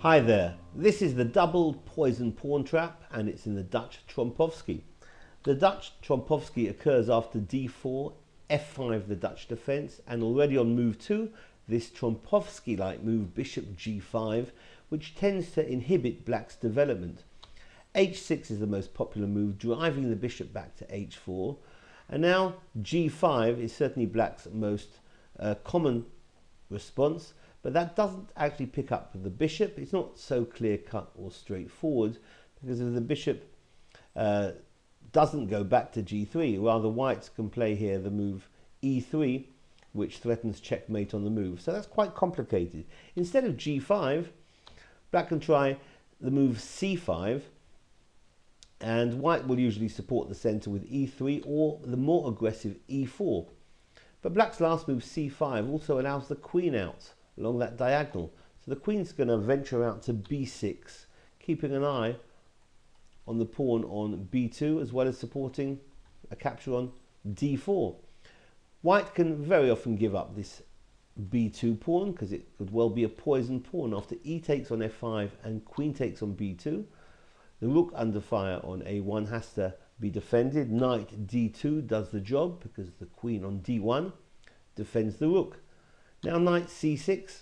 Hi there, this is the double poison pawn trap and it's in the Dutch Trompowsky. The Dutch Trompowsky occurs after d4, f5 the Dutch defense, and already on move 2 this Trompowsky-like move bishop g5, which tends to inhibit black's development. h6 is the most popular move, driving the bishop back to h4, and now g5 is certainly black's most common response. But that doesn't actually pick up the bishop. It's not so clear-cut or straightforward, because if the bishop doesn't go back to g3, rather whites can play here the move e3, which threatens checkmate on the move. So that's quite complicated. Instead of g5, black can try the move c5, and white will usually support the center with e3 or the more aggressive e4. But black's last move c5 also allows the queen out along that diagonal. So the queen's going to venture out to b6, keeping an eye on the pawn on b2, as well as supporting a capture on d4. White can very often give up this b2 pawn, because it could well be a poison pawn after e takes on f5 and queen takes on b2. The rook under fire on a1 has to be defended. Knight d2 does the job, because the queen on d1 defends the rook. Now knight c6,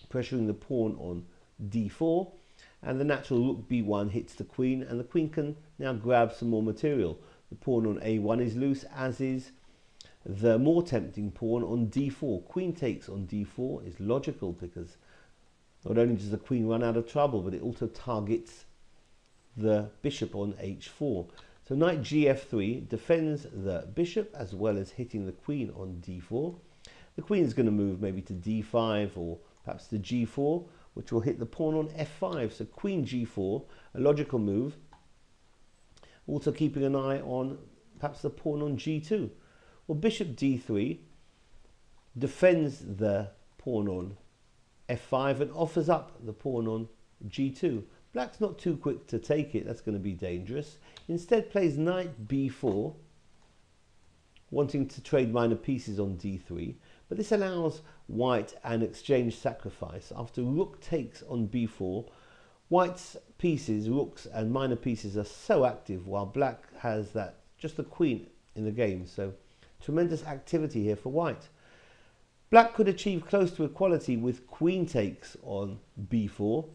pressuring the pawn on d4, and the natural rook b1 hits the queen, and the queen can now grab some more material. The pawn on a1 is loose, as is the more tempting pawn on d4. Queen takes on d4 is logical, because not only does the queen run out of trouble, but it also targets the bishop on h4. So knight gf3 defends the bishop, as well as hitting the queen on d4. The queen is going to move maybe to d5 or perhaps to g4, which will hit the pawn on f5. So queen g4, a logical move. Also keeping an eye on perhaps the pawn on g2. Well, bishop d3 defends the pawn on f5 and offers up the pawn on g2. Black's not too quick to take it, that's going to be dangerous. Instead plays knight b4, wanting to trade minor pieces on d3, but this allows white an exchange sacrifice. After rook takes on b4, white's pieces, rooks and minor pieces, are so active, while black has that just the queen in the game. So tremendous activity here for white. Black could achieve close to equality with queen takes on b4,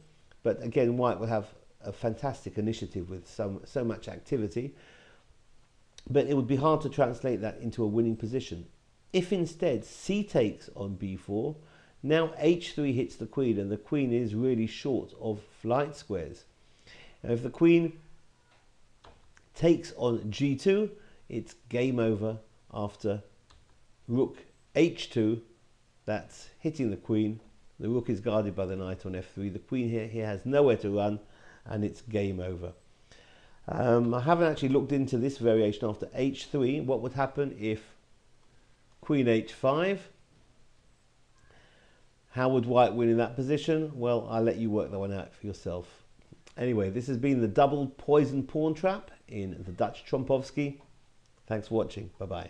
but again white will have a fantastic initiative with so much activity. But it would be hard to translate that into a winning position. If instead c takes on b4, now h3 hits the queen, and the queen is really short of flight squares. And if the queen takes on g2, it's game over after rook h2. That's hitting the queen. The rook is guarded by the knight on f3. The queen here has nowhere to run, and it's game over. I haven't actually looked into this variation after h3. What would happen if queen h5? How would white win in that position? Well, I'll let you work that one out for yourself. Anyway, this has been the double poison pawn trap in the Dutch Trompowsky. Thanks for watching. Bye-bye.